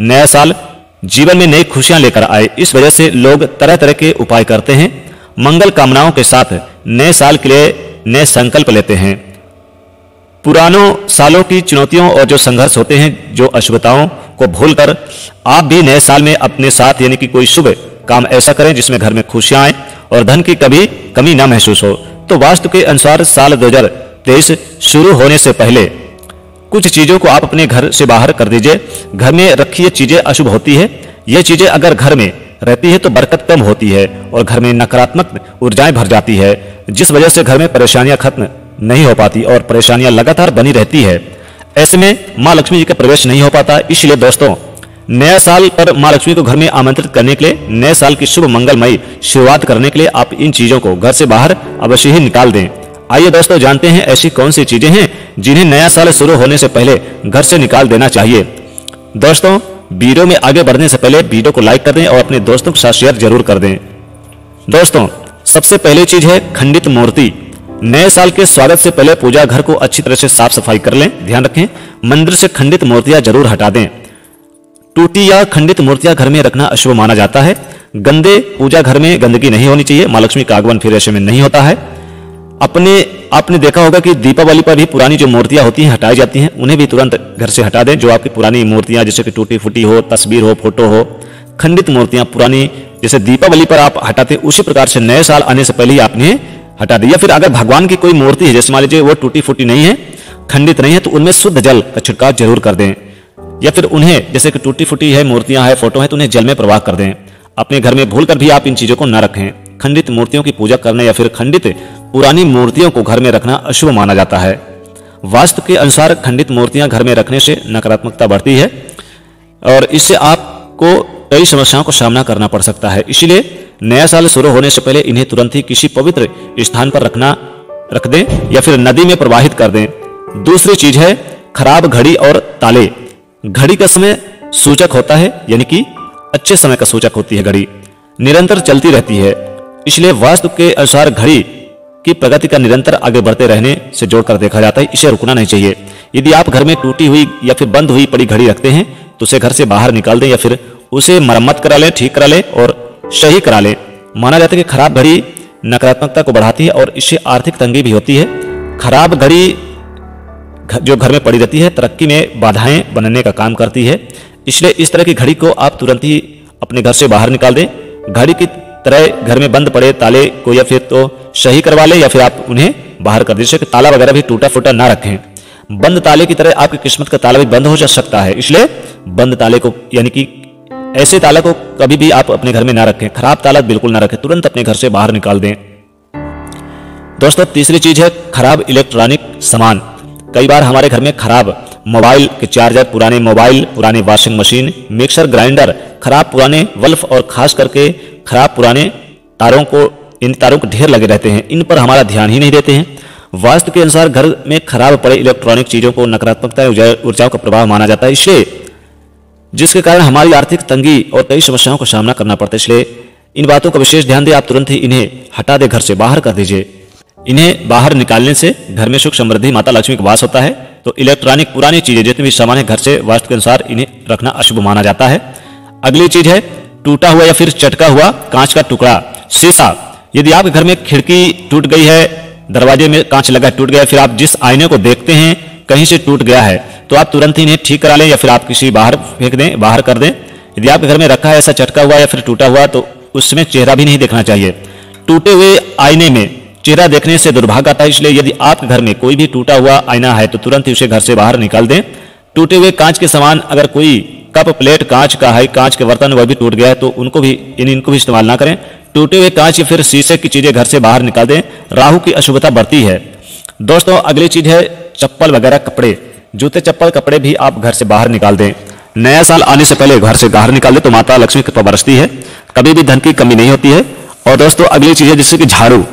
नया साल जीवन में नई खुशियां लेकर आए। इस वजह से लोग तरह तरह के उपाय करते हैं। मंगल कामनाओं के साथ नए साल के लिए नए संकल्प लेते हैं। पुरानों सालों की चुनौतियों और जो संघर्ष होते हैं, जो अशुभताओं को भूलकर आप भी नए साल में अपने साथ यानी कि कोई शुभ काम ऐसा करें जिसमें घर में खुशियां आए और धन की कभी कमी ना महसूस हो। तो वास्तु के अनुसार साल 2023 शुरू होने से पहले कुछ चीजों को आप अपने घर से बाहर कर दीजिए। घर में रखी ये चीजें अशुभ होती है। ये चीजें अगर घर में रहती है तो बरकत कम होती है और घर में नकारात्मक ऊर्जाएं भर जाती है, जिस वजह से घर में परेशानियां खत्म नहीं हो पाती और परेशानियां लगातार बनी रहती है। ऐसे में मां लक्ष्मी जी का प्रवेश नहीं हो पाता। इसलिए दोस्तों, नया साल पर मां लक्ष्मी को घर में आमंत्रित करने के लिए, नए साल की शुभ मंगलमयी शुरुआत करने के लिए आप इन चीजों को घर से बाहर अवश्य ही निकाल दें। आइए दोस्तों, जानते हैं ऐसी कौन सी चीजें हैं जिन्हें नया साल शुरू होने से पहले घर से निकाल देना चाहिए। दोस्तों, वीडियो में आगे बढ़ने से पहले वीडियो को लाइक कर दें और अपने दोस्तों के साथ शेयर जरूर कर दें। दोस्तों, सबसे पहली चीज है खंडित मूर्ति। नए साल के स्वागत से पहले पूजा घर को अच्छी तरह से साफ सफाई कर लें। ध्यान रखें, मंदिर से खंडित मूर्तियां जरूर हटा दें। टूटी या खंडित मूर्तियां घर में रखना अशुभ माना जाता है। गंदे पूजा घर में गंदगी नहीं होनी चाहिए। मां लक्ष्मी का आगमन फिर ऐसे में नहीं होता है। आपने देखा होगा कि दीपावली पर भी पुरानी जो मूर्तियां होती हैं हटाई जाती हैं, उन्हें भी तुरंत घर से हटा दें। जो आपकी पुरानी मूर्तियां जैसे कि टूटी फूटी हो, तस्वीर हो, फोटो हो, खंडित मूर्तियां पुरानी जैसे दीपावली पर आप हटाते, उसी प्रकार से नए साल आने से पहले ही आपने हटा दी। या फिर अगर भगवान की कोई मूर्ति है, जैसे मान लीजिए वो टूटी फूटी नहीं है, खंडित नहीं है, तो उनमें शुद्ध जल का छिड़काव जरूर कर दें। या फिर उन्हें जैसे कि टूटी फूटी है, मूर्तियां है, फोटो है, तो उन्हें जल में प्रवाह कर दें। अपने घर में भूलकर भी आप इन चीजों को न रखें। खंडित मूर्तियों की पूजा करने या फिर खंडित पुरानी मूर्तियों को घर में रखना अशुभ माना जाता है। वास्तु के अनुसार खंडित मूर्तियां घर में रखने से नकारात्मकता बढ़ती है और इससे आपको कई समस्याओं का सामना करना पड़ सकता है। इसलिए नया साल शुरू होने से पहले इन्हें तुरंत ही किसी पवित्र स्थान पर रख दें या फिर नदी में प्रवाहित कर दें। दूसरी चीज है खराब घड़ी और ताले। घड़ी का समय सूचक होता है, यानी कि अच्छे समय का सूचक होती है। घड़ी निरंतर चलती रहती है, इसलिए वास्तु के अनुसार घड़ी की प्रगति का निरंतर आगे बढ़ते रहने से जोड़कर देखा जाता है। इसे रुकना नहीं चाहिए। यदि आप घर में टूटी हुई या फिर बंद हुई पड़ी घड़ी रखते हैं तो उसे घर से बाहर निकाल दें या फिर उसे मरम्मत करा लें, ठीक करा लें और सही करा लें। माना जाता है कि खराब घड़ी नकारात्मकता को बढ़ाती है और इससे आर्थिक तंगी भी होती है। खराब घड़ी जो घर में पड़ी रहती है तरक्की में बाधाएं बनने का काम करती है। इसलिए इस तरह की घड़ी को आप तुरंत ही अपने घर से बाहर निकाल दें। घड़ी की तरह घर में बंद पड़े ताले को या फिर तो सही करवा लें या फिर आप उन्हें बाहर कर दीजिए कि ताला वगैरह भी टूटा फूटा ना रखें। बंद ताले की तरह आपकी किस्मत का ताला भी बंद हो जा सकता है, इसलिए बंद ताले को यानी कि ऐसे ताला को कभी भी आप अपने घर में ना रखें। खराब ताला बिल्कुल ना रखें, तुरंत अपने घर से बाहर निकाल दें। दोस्तों, तीसरी चीज है खराब इलेक्ट्रॉनिक सामान। कई बार हमारे घर में खराब मोबाइल के चार्जर, पुराने मोबाइल, पुरानी वॉशिंग मशीन, मिक्सर ग्राइंडर, खराब पुराने बल्ब और खास करके खराब पुराने तारों को, इन तारों के ढेर लगे रहते हैं। इन पर हमारा ध्यान ही नहीं देते हैं। वास्तु के अनुसार घर में खराब पड़े इलेक्ट्रॉनिक चीजों को नकारात्मकता ऊर्जाओं का प्रभाव माना जाता है, इसलिए जिसके कारण हमारी आर्थिक तंगी और कई समस्याओं का सामना करना पड़ता है। इसलिए इन बातों का विशेष ध्यान दें। आप तुरंत ही इन्हें हटा दे, घर से बाहर कर दीजिए। इन्हें बाहर निकालने से घर में सुख समृद्धि माता लक्ष्मी का वास होता है। तो इलेक्ट्रॉनिक पुरानी चीजें जितने भी सामान है घर से वास्तु के अनुसार इन्हें रखना अशुभ माना जाता है। अगली चीज है टूटा हुआ या फिर चटका हुआ कांच का टुकड़ा, शीशा। यदि आपके घर में खिड़की टूट गई है, दरवाजे में कांच लगा टूट गया, फिर आप जिस आईने को देखते हैं कहीं से टूट गया है, तो आप तुरंत ही इन्हें ठीक करा लें या फिर आप किसी बाहर फेंक दें, बाहर कर दें। यदि आपके घर में रखा है ऐसा चटका हुआ या फिर टूटा हुआ, तो उसमें चेहरा भी नहीं देखना चाहिए। टूटे हुए आईने में चेहरा देखने से दुर्भाग्य आता है, इसलिए यदि आपके घर में कोई भी टूटा हुआ आईना है तो तुरंत ही उसे घर से बाहर निकाल दें। टूटे हुए कांच के सामान, अगर कोई कप प्लेट कांच का है, कांच के बर्तन वह भी टूट गया है, तो उनको भी इनको भी इस्तेमाल ना करें। टूटे हुए कांच या फिर शीशे की चीजें घर से बाहर निकाल दें। राहु की अशुभता बढ़ती है। दोस्तों, अगली चीज है चप्पल वगैरह, कपड़े, जूते चप्पल कपड़े भी आप घर से बाहर निकाल दें। नया साल आने से पहले घर से बाहर निकाल दें तो माता लक्ष्मी की कृपा बरसती है, कभी भी धन की कमी नहीं होती है। और दोस्तों, अगली चीज है जैसे कि झाड़ू।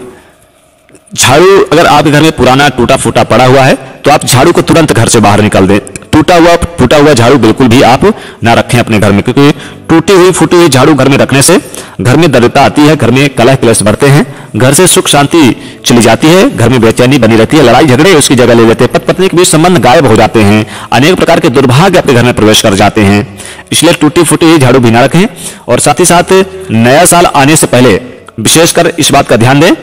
झाड़ू अगर आपके घर में पुराना टूटा फूटा पड़ा हुआ है तो आप झाड़ू को तुरंत घर से बाहर निकाल दें। टूटा हुआ झाड़ू बिल्कुल भी आप ना रखें अपने घर में, क्योंकि टूटी हुई फूटी हुई झाड़ू घर में रखने से घर में दरिद्रता आती है, घर में कलह क्लेश बढ़ते हैं, घर से सुख शांति चली जाती है, घर में बेचैनी बनी रहती है, लड़ाई झगड़े उसकी जगह ले लेते हैं, पति पत्नी के बीच संबंध गायब हो जाते हैं, अनेक प्रकार के दुर्भाग्य अपने घर में प्रवेश कर जाते हैं। इसलिए टूटी फूटी हुई झाड़ू भी ना रखें। और साथ ही साथ नया साल आने से पहले विशेषकर इस बात का ध्यान दें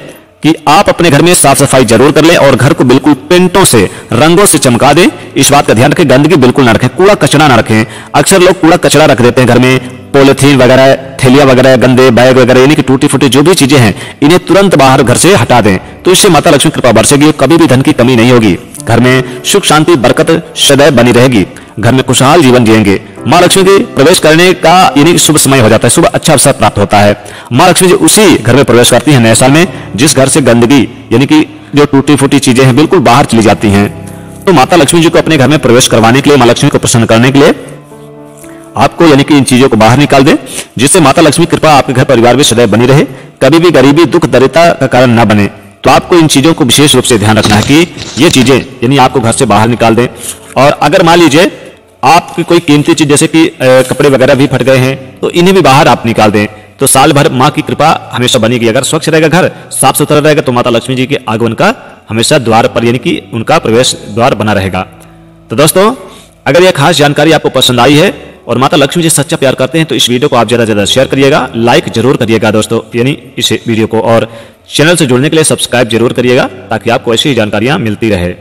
कि आप अपने घर में साफ सफाई जरूर कर लें और घर को बिल्कुल पेंटों से, रंगों से चमका दें। इस बात का ध्यान रखें, गंदगी बिल्कुल ना रखें, कूड़ा कचरा ना रखें। अक्सर लोग कूड़ा कचरा रख देते हैं घर में, पॉलिथीन वगैरह, थैलियां वगैरह, गंदे बैग वगैरह, यानी कि टूटी फूटी जो भी चीजें हैं इन्हें तुरंत बाहर घर से हटा दें। तो इससे माता लक्ष्मी कृपा बरसेगी, कभी भी धन की कमी नहीं होगी, घर में सुख शांति बरकत सदैव बनी रहेगी, घर में खुशहाल जीवन जिएंगे। माँ लक्ष्मी के प्रवेश करने का यानी शुभ समय हो जाता है, शुभ अच्छा अवसर प्राप्त होता है। माँ लक्ष्मी जी उसी घर में प्रवेश करती है नए साल में जिस घर से गंदगी यानी कि जो टूटी फूटी चीजें हैं बिल्कुल बाहर चली जाती हैं। तो माता लक्ष्मी जी को अपने घर में प्रवेश करवाने के लिए, माँ लक्ष्मी को प्रसन्न करने के लिए आपको यानी कि इन चीजों को बाहर निकाल दें, जिससे माता लक्ष्मी कृपा आपके घर परिवार में सदैव बनी रहे, कभी भी गरीबी दुख दरिद्रता का कारण न बने। तो आपको इन चीजों को विशेष रूप से ध्यान रखना है कि ये चीजें यानी आपको घर से बाहर निकाल दें। और अगर मान लीजिए आपकी कोई कीमती चीज जैसे कि कपड़े वगैरह भी फट गए हैं तो इन्हें भी बाहर आप निकाल दें, तो साल भर माँ की कृपा हमेशा बनेगी। अगर स्वच्छ रहेगा घर, साफ सुथरा रहेगा, तो माता लक्ष्मी जी के आगमन का हमेशा द्वार पर यानी कि उनका प्रवेश द्वार बना रहेगा। तो दोस्तों, अगर यह खास जानकारी आपको पसंद आई है और माता लक्ष्मी जी सच्चा प्यार करते हैं तो इस वीडियो को आप ज्यादा से ज्यादा शेयर करिएगा, लाइक जरूर करिएगा दोस्तों, यानी इस वीडियो को, और चैनल से जुड़ने के लिए सब्सक्राइब जरूर करिएगा ताकि आपको ऐसी जानकारियां मिलती रहे।